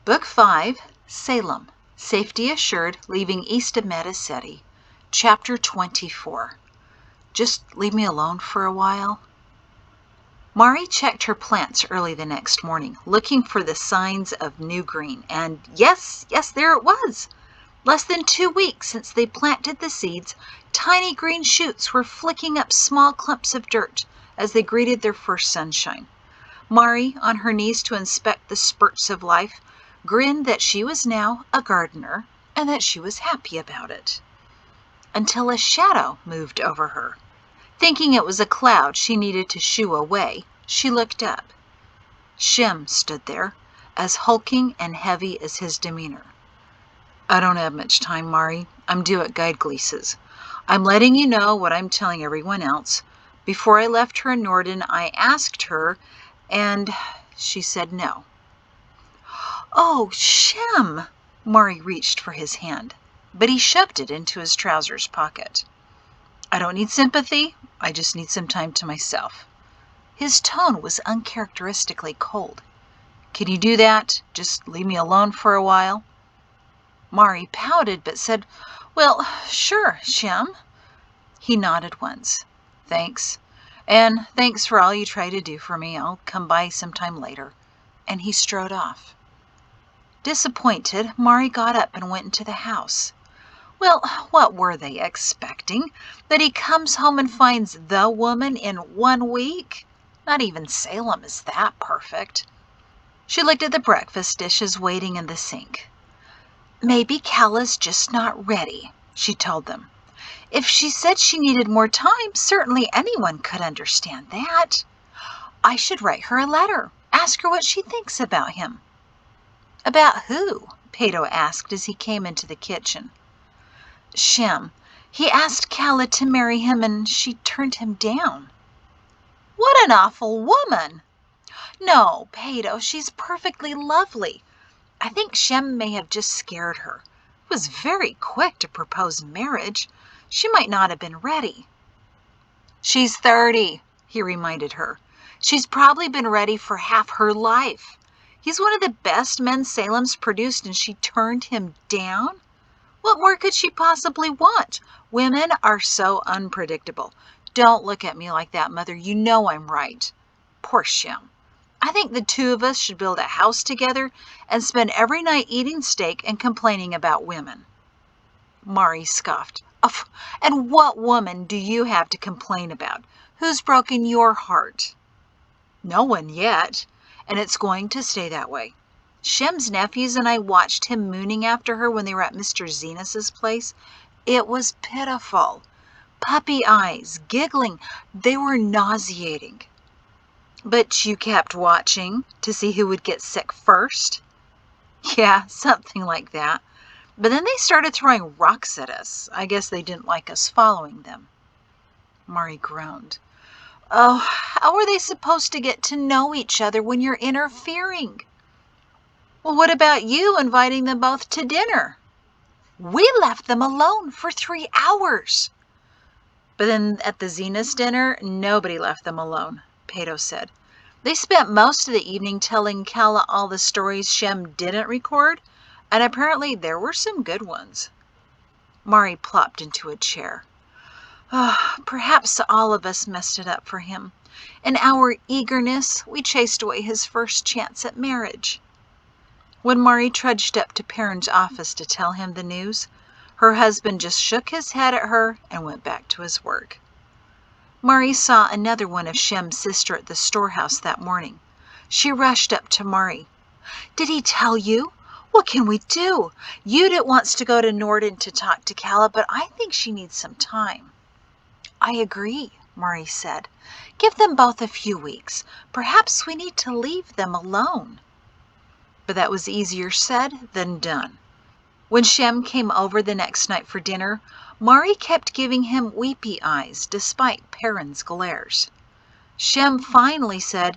Book 5, Salem, Safety Assured, Leaving East of Medicetti, Chapter 24. Just leave me alone for a while. Mari checked her plants early the next morning, looking for the signs of new green, and yes, there it was. Less than 2 weeks since they planted the seeds, tiny green shoots were flicking up small clumps of dirt as they greeted their first sunshine. Mari, on her knees to inspect the spurts of life, grinned that she was now a gardener and that she was happy about it. Until a shadow moved over her. Thinking it was a cloud she needed to shoo away, she looked up. Shem stood there, as hulking and heavy as his demeanor. I don't have much time, Mari. I'm due at Guide Gleese's. I'm letting you know what I'm telling everyone else. Before I left her in Norden, I asked her, and she said no. Oh, Shem! Mari reached for his hand, but he shoved it into his trousers pocket. I don't need sympathy. I just need some time to myself. His tone was uncharacteristically cold. Can you do that? Just leave me alone for a while? Mari pouted but said, Well, sure, Shem. He nodded once. Thanks. And thanks for all you try to do for me. I'll come by sometime later. And he strode off. Disappointed, Mari got up and went into the house. Well, what were they expecting? That he comes home and finds the woman in 1 week? Not even Salem is that perfect. She looked at the breakfast dishes waiting in the sink. Maybe Calla's just not ready, she told them. If she said she needed more time, certainly anyone could understand that. I should write her a letter, ask her what she thinks about him. About who? Peto asked as he came into the kitchen. Shem. He asked Calla to marry him and she turned him down. What an awful woman! No, Peto, she's perfectly lovely. I think Shem may have just scared her. It was very quick to propose marriage. She might not have been ready. She's 30, he reminded her. She's probably been ready for half her life. He's one of the best men Salem's produced and she turned him down? What more could she possibly want? Women are so unpredictable. Don't look at me like that, Mother. You know I'm right. Poor Shem. I think the two of us should build a house together and spend every night eating steak and complaining about women. Mari scoffed. Oh, and what woman do you have to complain about? Who's broken your heart? No one yet, and it's going to stay that way. Shem's nephews and I watched him mooning after her when they were at Mr. Zenas's place. It was pitiful. Puppy eyes, giggling. They were nauseating. But you kept watching to see who would get sick first? Yeah, something like that. But then they started throwing rocks at us. I guess they didn't like us following them. Mari groaned. Oh, how are they supposed to get to know each other when you're interfering? Well, what about you inviting them both to dinner? We left them alone for 3 hours. But then at the Zenas dinner, nobody left them alone, Peto said. They spent most of the evening telling Calla all the stories Shem didn't record, and apparently there were some good ones. Mari plopped into a chair. Oh, perhaps all of us messed it up for him. In our eagerness, we chased away his first chance at marriage. When Mari trudged up to Perrin's office to tell him the news, her husband just shook his head at her and went back to his work. Mari saw another one of Shem's sister at the storehouse that morning. She rushed up to Mari. Did he tell you? What can we do? Judith wants to go to Norden to talk to Calla, but I think she needs some time. I agree, Mari said. Give them both a few weeks. Perhaps we need to leave them alone. But that was easier said than done. When Shem came over the next night for dinner, Mari kept giving him weepy eyes despite Perrin's glares. Shem finally said,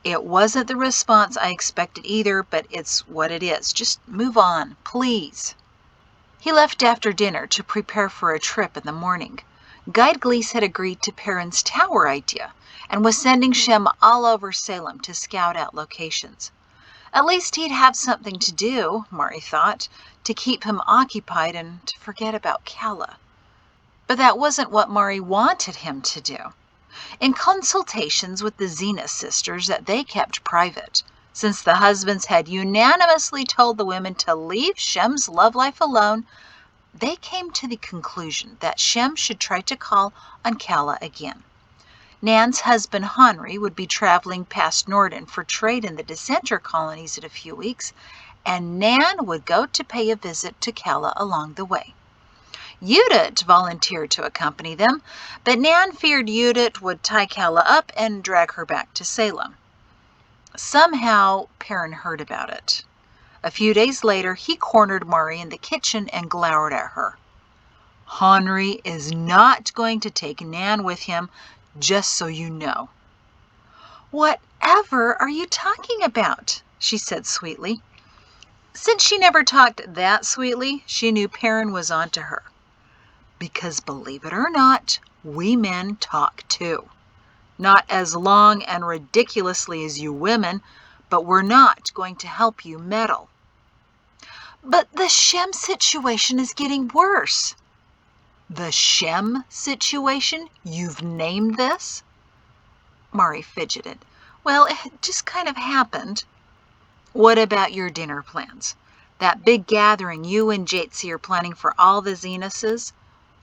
It wasn't the response I expected either, but it's what it is. Just move on, please. He left after dinner to prepare for a trip in the morning. Guide Gleese had agreed to Perrin's tower idea and was sending Shem all over Salem to scout out locations. At least he'd have something to do, Mari thought, to keep him occupied and to forget about Calla. But that wasn't what Mari wanted him to do. In consultations with the Zena sisters that they kept private, since the husbands had unanimously told the women to leave Shem's love life alone, they came to the conclusion that Shem should try to call on Calla again. Nan's husband Henri would be traveling past Norden for trade in the dissenter colonies in a few weeks, and Nan would go to pay a visit to Calla along the way. Judith volunteered to accompany them, but Nan feared Judith would tie Calla up and drag her back to Salem. Somehow, Perrin heard about it. A few days later, he cornered Mari in the kitchen and glowered at her. Henri is not going to take Nan with him, just so you know. Whatever are you talking about? She said sweetly. Since she never talked that sweetly, she knew Perrin was on to her. Because believe it or not, we men talk too. Not as long and ridiculously as you women, but we're not going to help you meddle. But the Shem situation is getting worse. The Shem situation? You've named this? Mari fidgeted. Well, it just kind of happened. What about your dinner plans? That big gathering you and Jatesy are planning for all the Zenuses?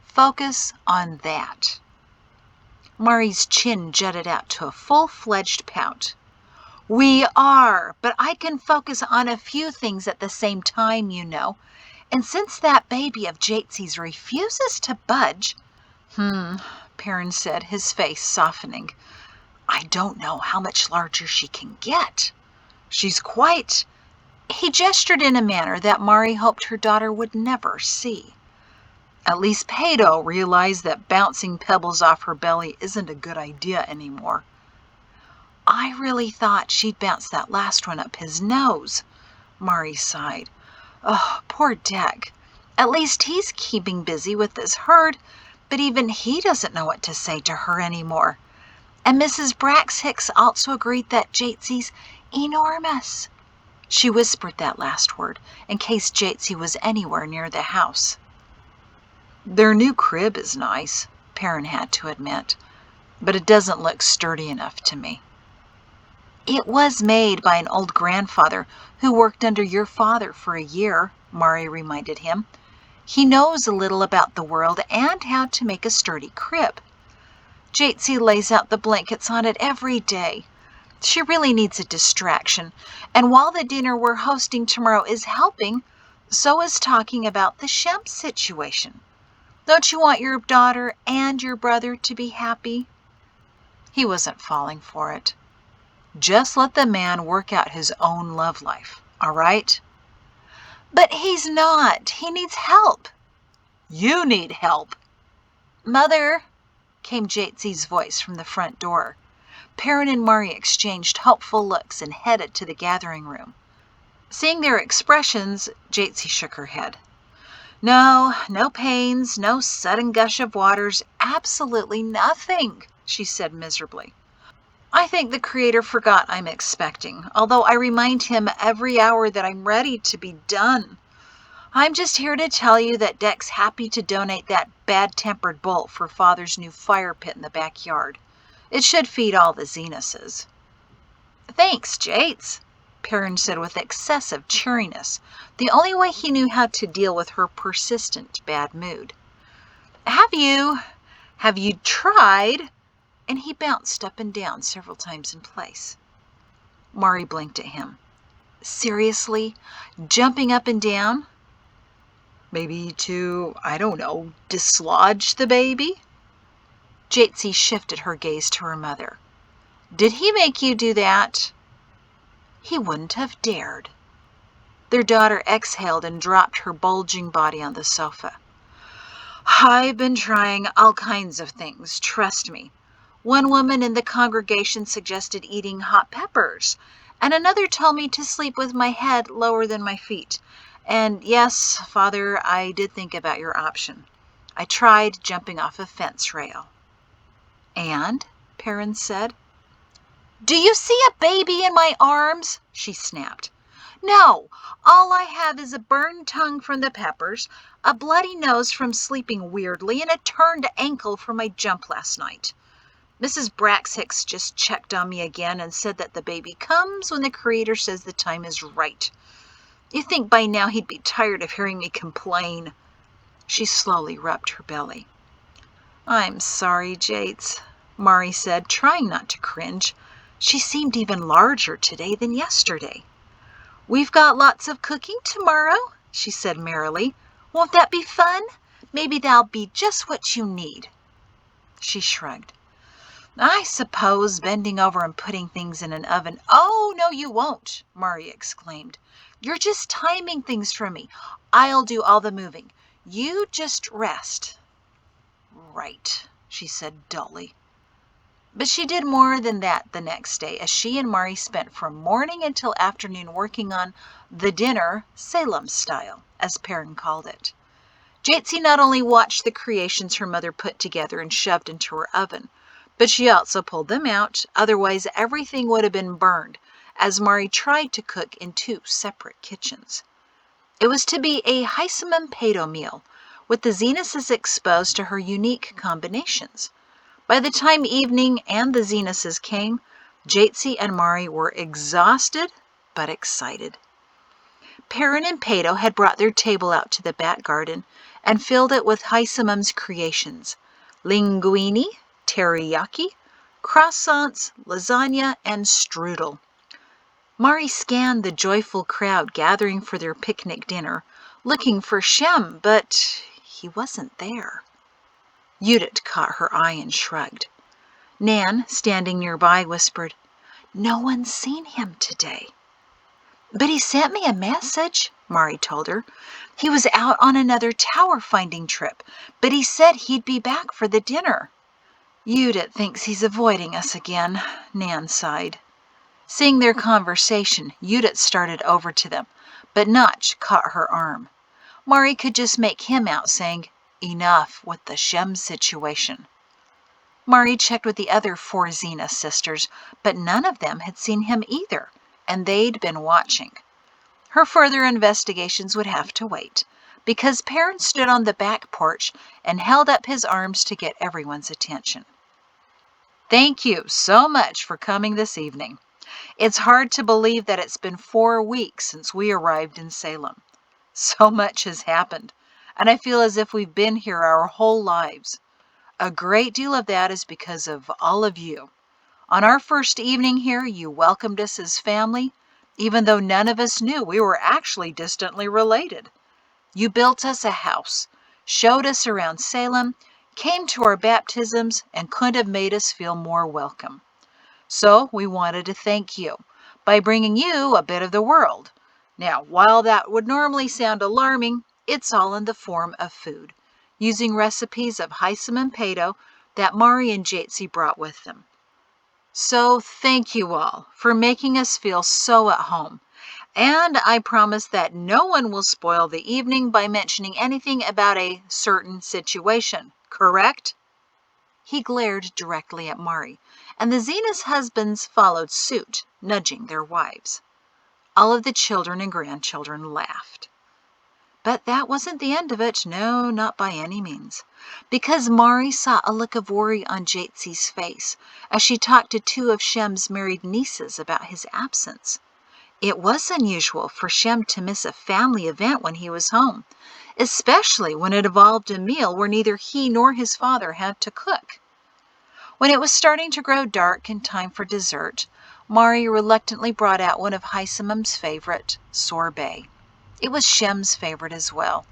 Focus on that. Mari's chin jutted out to a full-fledged pout. We are, but I can focus on a few things at the same time, you know. And since that baby of Jatesy's refuses to budge, Perrin said, his face softening, I don't know how much larger she can get. She's quite... He gestured in a manner that Mari hoped her daughter would never see. At least Peto realized that bouncing pebbles off her belly isn't a good idea anymore. I really thought she'd bounce that last one up his nose, Mari sighed. Oh, poor Deck. At least he's keeping busy with this herd, but even he doesn't know what to say to her anymore. And Mrs. Brax Hicks also agreed that Jatesy's enormous. She whispered that last word in case Jatesy was anywhere near the house. Their new crib is nice, Perrin had to admit, but it doesn't look sturdy enough to me. It was made by an old grandfather who worked under your father for a year, Mari reminded him. He knows a little about the world and how to make a sturdy crib. Jatesy lays out the blankets on it every day. She really needs a distraction, and while the dinner we're hosting tomorrow is helping, so is talking about the Shem situation. Don't you want your daughter and your brother to be happy? He wasn't falling for it. Just let the man work out his own love life, all right? But he's not. He needs help. You need help. Mother, came Jatesy's voice from the front door. Perrin and Mari exchanged hopeful looks and headed to the gathering room. Seeing their expressions, Jatesy shook her head. No pains, no sudden gush of waters, absolutely nothing, she said miserably. I think the Creator forgot I'm expecting, although I remind him every hour that I'm ready to be done. I'm just here to tell you that Deck's happy to donate that bad-tempered bolt for Father's new fire pit in the backyard. It should feed all the Zenuses. Thanks, Jates, Perrin said with excessive cheeriness, the only way he knew how to deal with her persistent bad mood. Have you tried? And he bounced up and down several times in place. Mari blinked at him. Seriously? Jumping up and down? Maybe to, dislodge the baby? Jatesy shifted her gaze to her mother. Did he make you do that? He wouldn't have dared. Their daughter exhaled and dropped her bulging body on the sofa. I've been trying all kinds of things, trust me. One woman in the congregation suggested eating hot peppers, and another told me to sleep with my head lower than my feet. And yes, Father, I did think about your option. I tried jumping off a fence rail. And? Perrin said. Do you see a baby in my arms? She snapped. No, all I have is a burned tongue from the peppers, a bloody nose from sleeping weirdly, and a turned ankle from my jump last night. Mrs. Braxhicks just checked on me again and said that the baby comes when the Creator says the time is right. You'd think by now he'd be tired of hearing me complain. She slowly rubbed her belly. I'm sorry, Jates, Mari said, trying not to cringe. She seemed even larger today than yesterday. We've got lots of cooking tomorrow, she said merrily. Won't that be fun? Maybe that'll be just what you need. She shrugged. I suppose bending over and putting things in an oven. Oh, no, you won't, Mari exclaimed. You're just timing things for me. I'll do all the moving. You just rest. Right, she said dully. But she did more than that the next day, as she and Mari spent from morning until afternoon working on the dinner, Salem style, as Perrin called it. Jatesy not only watched the creations her mother put together and shoved into her oven, but she also pulled them out, otherwise everything would have been burned, as Mari tried to cook in 2 separate kitchens. It was to be a Peto meal, with the Zenuses exposed to her unique combinations. By the time evening and the Zenuses came, Jatesy and Mari were exhausted but excited. Perrin and Peto had brought their table out to the back garden and filled it with Hysamum's creations: linguine, teriyaki, croissants, lasagna, and strudel. Mari scanned the joyful crowd gathering for their picnic dinner, looking for Shem, but he wasn't there. Judith caught her eye and shrugged. Nan, standing nearby, whispered, No one's seen him today. But he sent me a message, Mari told her. He was out on another tower-finding trip, but he said he'd be back for the dinner. Judith thinks he's avoiding us again, Nan sighed. Seeing their conversation, Judith started over to them, but Notch caught her arm. Mari could just make him out saying, Enough with the Shem situation. Mari checked with the other 4 Zena sisters, but none of them had seen him either, and they'd been watching. Her further investigations would have to wait, because Perrin stood on the back porch and held up his arms to get everyone's attention. Thank you so much for coming this evening. It's hard to believe that it's been 4 weeks since we arrived in Salem. So much has happened, and I feel as if we've been here our whole lives. A great deal of that is because of all of you. On our first evening here, you welcomed us as family, even though none of us knew we were actually distantly related. You built us a house, showed us around Salem, came to our baptisms, and couldn't have made us feel more welcome. So we wanted to thank you by bringing you a bit of the world. Now, while that would normally sound alarming, it's all in the form of food, using recipes of Hisam and Peto that Mari and Jatesy brought with them. So thank you all for making us feel so at home, and I promise that no one will spoil the evening by mentioning anything about a certain situation, correct? He glared directly at Mari, and the Zenas husbands followed suit, nudging their wives. All of the children and grandchildren laughed. But that wasn't the end of it, no, not by any means, because Mari saw a look of worry on Jatesy's face as she talked to 2 of Shem's married nieces about his absence. It was unusual for Shem to miss a family event when he was home, especially when it involved a meal where neither he nor his father had to cook. When it was starting to grow dark and time for dessert, Mari reluctantly brought out one of Hysamum's favorite, sorbet. It was Shem's favorite as well,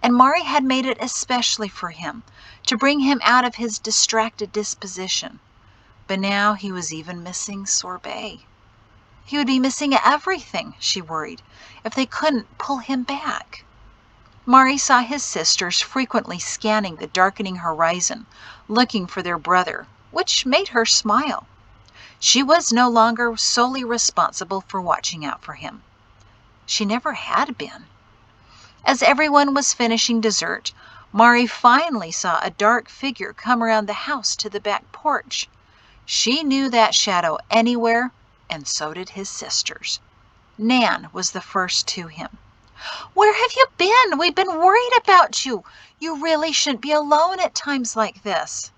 and Mari had made it especially for him, to bring him out of his distracted disposition. But now he was even missing sorbet. He would be missing everything, she worried, if they couldn't pull him back. Mari saw his sisters frequently scanning the darkening horizon, looking for their brother, which made her smile. She was no longer solely responsible for watching out for him. She never had been. As everyone was finishing dessert, Mari finally saw a dark figure come around the house to the back porch. She knew that shadow anywhere, and so did his sisters. Nan was the first to him. "Where have you been? We've been worried about you. You really shouldn't be alone at times like this."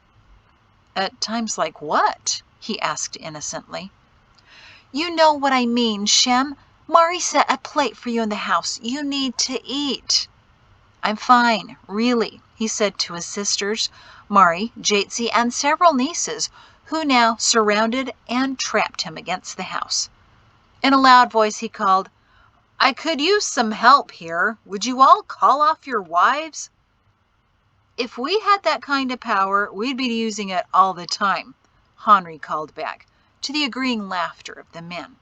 "At times like what?" he asked innocently. "You know what I mean, Shem. Mari set a plate for you in the house. You need to eat." "I'm fine, really," he said to his sisters, Mari, Jatsi, and several nieces, who now surrounded and trapped him against the house. In a loud voice he called, "I could use some help here. Would you all call off your wives?" "If we had that kind of power, we'd be using it all the time," Henri called back, to the agreeing laughter of the men.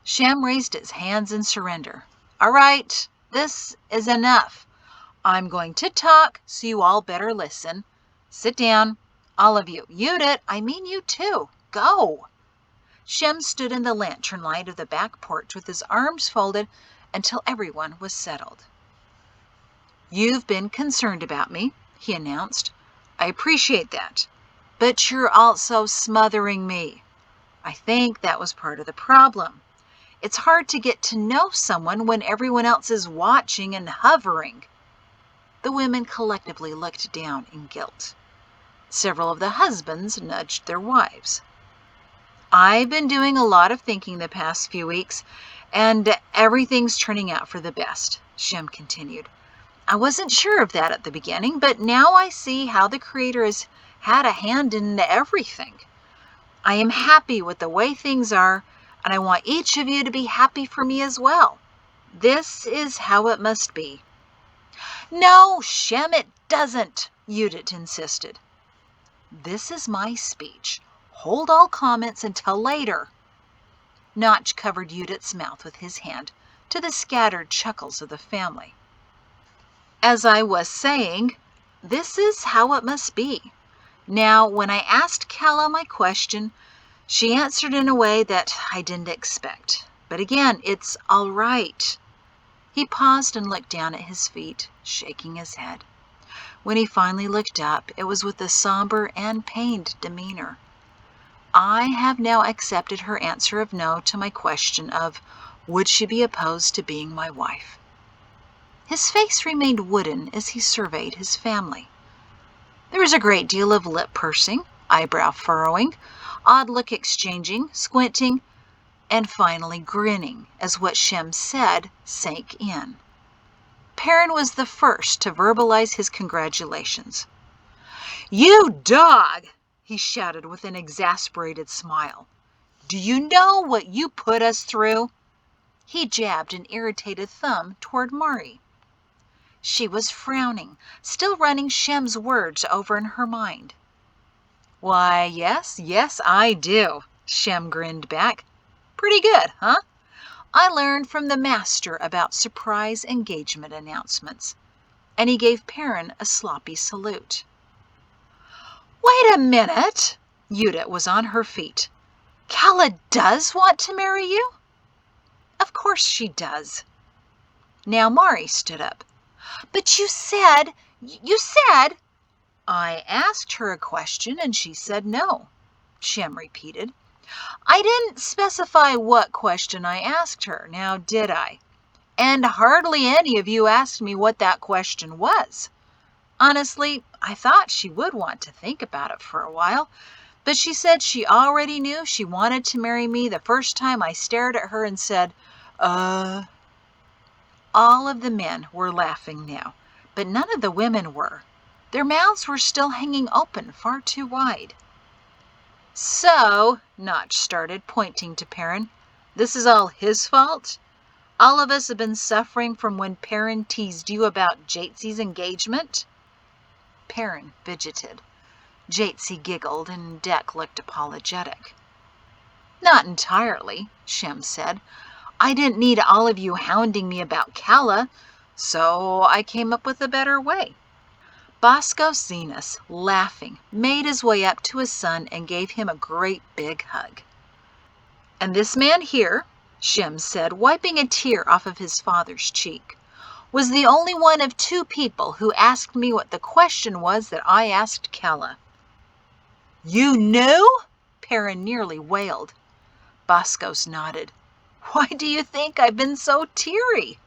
Shem raised his hands in surrender. "All right, this is enough. I'm going to talk, so you all better listen. Sit down, all of you. Judith, I mean you too. Go." Shem stood in the lantern light of the back porch with his arms folded until everyone was settled. "You've been concerned about me," he announced. "I appreciate that. But you're also smothering me. I think that was part of the problem. It's hard to get to know someone when everyone else is watching and hovering." The women collectively looked down in guilt. Several of the husbands nudged their wives. "I've been doing a lot of thinking the past few weeks, and everything's turning out for the best," Shem continued. "I wasn't sure of that at the beginning, but now I see how the Creator has had a hand in everything. I am happy with the way things are, and I want each of you to be happy for me as well. This is how it must be." "No, Shem, it doesn't," Judith insisted. "This is my speech. Hold all comments until later." Notch covered Judith's mouth with his hand, to the scattered chuckles of the family. "As I was saying, this is how it must be. Now, when I asked Kala my question, she answered in a way that I didn't expect. But again, it's all right." He paused and looked down at his feet, shaking his head. When he finally looked up, it was with a somber and pained demeanor. "I have now accepted her answer of no to my question of, would she be opposed to being my wife?" His face remained wooden as he surveyed his family. There was a great deal of lip pursing, eyebrow furrowing, odd look exchanging, squinting, and finally grinning as what Shem said sank in. Perrin was the first to verbalize his congratulations. "You dog!" he shouted with an exasperated smile. "Do you know what you put us through?" He jabbed an irritated thumb toward Mari. She was frowning, still running Shem's words over in her mind. "Why, yes, I do," Shem grinned back. "Pretty good, huh? I learned from the master about surprise engagement announcements." And he gave Perrin a sloppy salute. "Wait a minute!" Judith was on her feet. "Kala does want to marry you?" "Of course she does." Now Mari stood up. "But you said... "I asked her a question and she said no," Shem repeated. "I didn't specify what question I asked her, now did I? And hardly any of you asked me what that question was. Honestly, I thought she would want to think about it for a while, but she said she already knew she wanted to marry me the first time I stared at her and said, All of the men were laughing now, but none of the women were. Their mouths were still hanging open far too wide. "So," Notch started, pointing to Perrin, "this is all his fault? All of us have been suffering from when Perrin teased you about Jatsi's engagement?" Perrin fidgeted. Jatsi giggled, and Dek looked apologetic. "Not entirely," Shem said. "I didn't need all of you hounding me about Kala, so I came up with a better way." Bosco Zenas, laughing, made his way up to his son and gave him a great big hug. "And this man here," Shem said, wiping a tear off of his father's cheek, "was the only one of two people who asked me what the question was that I asked Kala." "You knew?" Perrin nearly wailed. Boscos nodded. Why do you think I've been so teary?"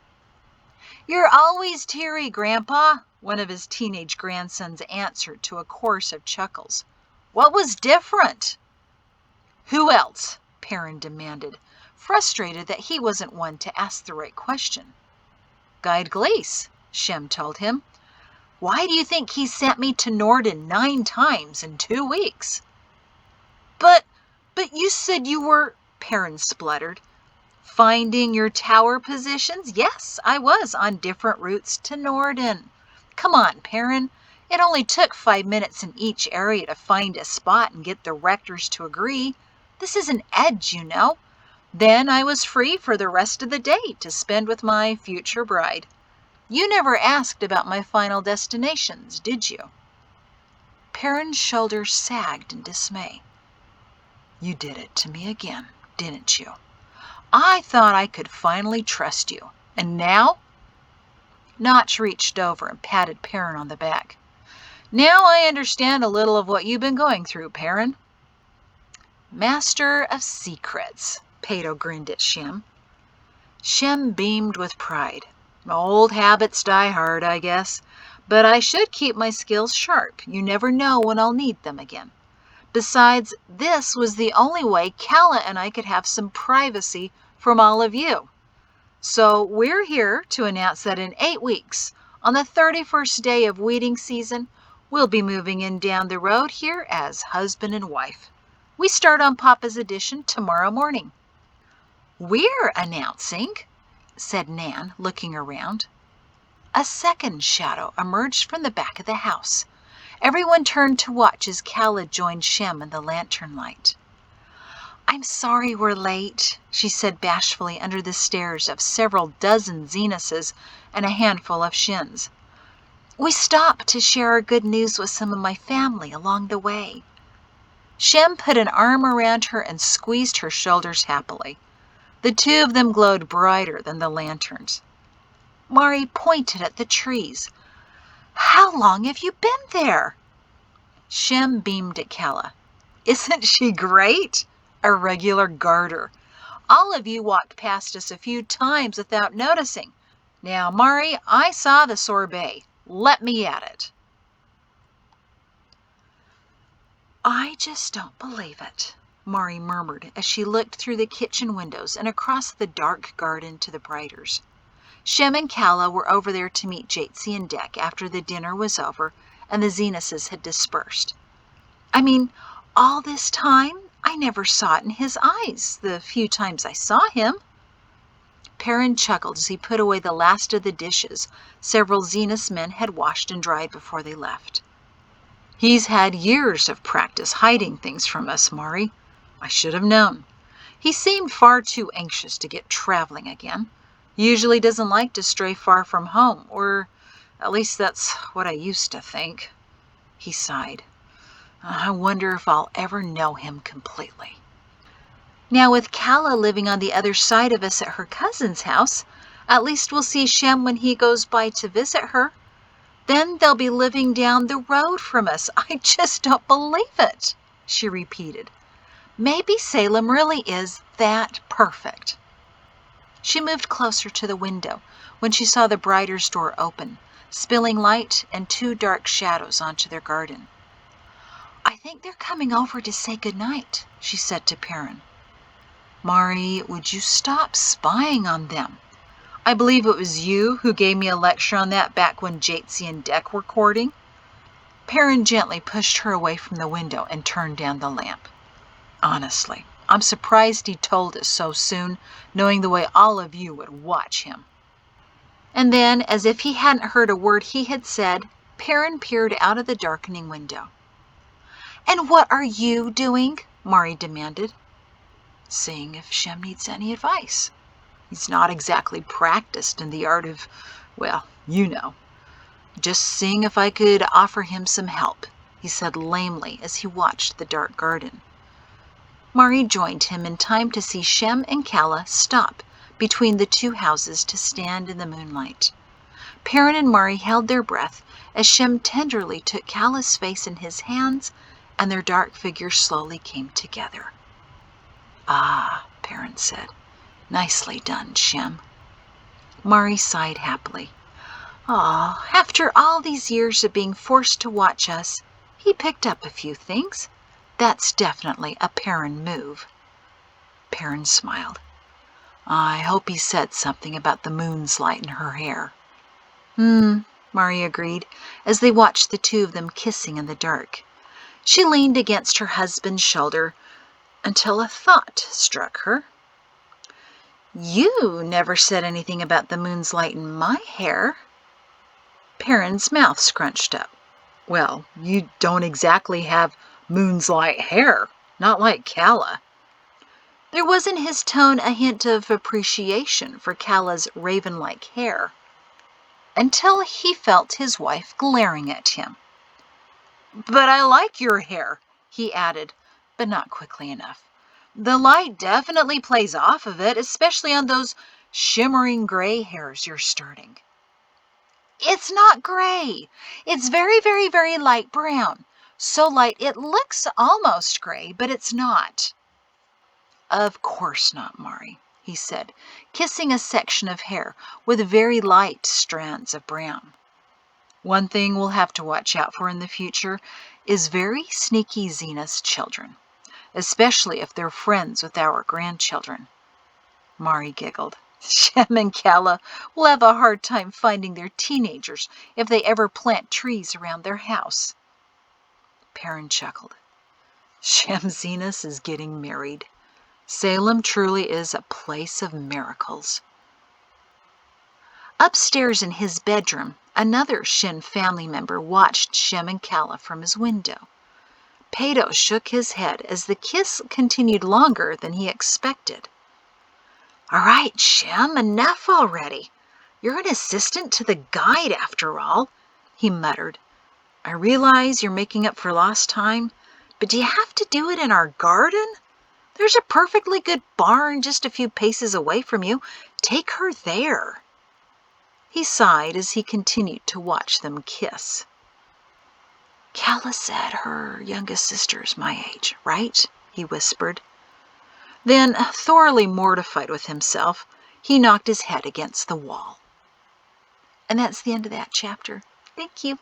"You're always teary, Grandpa," one of his teenage grandsons answered to a chorus of chuckles. "What was different?" "Who else?" Perrin demanded, frustrated that he wasn't one to ask the right question. "Guide Glace," Shem told him. "Why do you think he sent me to Norden 9 times in 2 weeks?" But you said you were," Perrin spluttered. "Finding your tower positions? Yes, I was on different routes to Norden. Come on, Perrin. It only took 5 minutes in each area to find a spot and get the rectors to agree. This is an edge, you know. Then I was free for the rest of the day to spend with my future bride. You never asked about my final destinations, did you?" Perrin's shoulders sagged in dismay. "You did it to me again, didn't you? I thought I could finally trust you. And now?" Notch reached over and patted Perrin on the back. "Now I understand a little of what you've been going through, Perrin." "Master of secrets," Peto grinned at Shem. Shem beamed with pride. "Old habits die hard, I guess. But I should keep my skills sharp. You never know when I'll need them again. Besides, this was the only way Calla and I could have some privacy from all of you. So we're here to announce that in 8 weeks, on the 31st day of weeding season, we'll be moving in down the road here as husband and wife. We start on Papa's edition tomorrow morning." "We're announcing," said Nan, looking around. A second shadow emerged from the back of the house. Everyone turned to watch as Calla joined Shem in the lantern light. "I'm sorry we're late," she said bashfully under the stares of several dozen Zenuses and a handful of Shins. "We stopped to share our good news with some of my family along the way." Shem put an arm around her and squeezed her shoulders happily. The two of them glowed brighter than the lanterns. Mari pointed at the trees. "How long have you been there?" Shem beamed at Calla. "Isn't she great? A regular garter. All of you walked past us a few times without noticing. Now, Mari, I saw the sorbet. Let me at it." "I just don't believe it," Mari murmured as she looked through the kitchen windows and across the dark garden to the Briders. Shem and Calla were over there to meet Jatesy and Dec after the dinner was over and the Zenuses had dispersed. "I mean, all this time, I never saw it in his eyes, the few times I saw him." Perrin chuckled as he put away the last of the dishes several Zenus men had washed and dried before they left. "He's had years of practice hiding things from us, Mari. I should have known. He seemed far too anxious to get traveling again. Usually doesn't like to stray far from home, or at least that's what I used to think." He sighed. "I wonder if I'll ever know him completely." "Now with Calla living on the other side of us at her cousin's house, at least we'll see Shem when he goes by to visit her. Then they'll be living down the road from us. I just don't believe it," she repeated. "Maybe Salem really is that perfect." She moved closer to the window when she saw the Briders' door open, spilling light and 2 dark shadows onto their garden. "I think they're coming over to say goodnight," she said to Perrin. "Mari, would you stop spying on them? I believe it was you who gave me a lecture on that back when Jatesy and Dec were courting." Perrin gently pushed her away from the window and turned down the lamp. "Honestly, I'm surprised he told us so soon, knowing the way all of you would watch him." And then, as if he hadn't heard a word he had said, Perrin peered out of the darkening window. "And what are you doing?" Mari demanded. "Seeing if Shem needs any advice. He's not exactly practiced in the art of, well, you know. Just seeing if I could offer him some help," he said lamely as he watched the dark garden. Mari joined him in time to see Shem and Calla stop between the 2 houses to stand in the moonlight. Perrin and Mari held their breath as Shem tenderly took Calla's face in his hands and their dark figures slowly came together. "Ah," Perrin said, Nicely done, Shem. Mari sighed happily. Aw, after all these years of being forced to watch us, he picked up a few things. That's definitely a Perrin move. Perrin smiled. I hope he said something about the moon's light in her hair. Mari agreed, as they watched the two of them kissing in the dark. She leaned against her husband's shoulder until a thought struck her. You never said anything about the moon's light in my hair. Perrin's mouth scrunched up. Well, you don't exactly have moon's light hair, not like Calla. There was in his tone a hint of appreciation for Calla's raven-like hair, until he felt his wife glaring at him. But I like your hair, he added, but not quickly enough. The light definitely plays off of it, especially on those shimmering gray hairs you're starting. It's not gray. It's very, very, very light brown. So light it looks almost gray, but it's not. Of course not, Mari, he said, kissing a section of hair with very light strands of brown. One thing we'll have to watch out for in the future is very sneaky Zena's children, especially if they're friends with our grandchildren. Mari giggled. Shem and Calla will have a hard time finding their teenagers if they ever plant trees around their house. Perrin chuckled. Shem Zenas is getting married. Salem truly is a place of miracles. Upstairs in his bedroom, another Shem family member watched Shem and Calla from his window. Peto shook his head as the kiss continued longer than he expected. All right, Shem, enough already. You're an assistant to the guide, after all, he muttered. I realize you're making up for lost time, but do you have to do it in our garden? There's a perfectly good barn just a few paces away from you. Take her there. He sighed as he continued to watch them kiss. Calla said her youngest sister's my age, right? He whispered. Then, thoroughly mortified with himself, he knocked his head against the wall. And that's the end of that chapter. Thank you.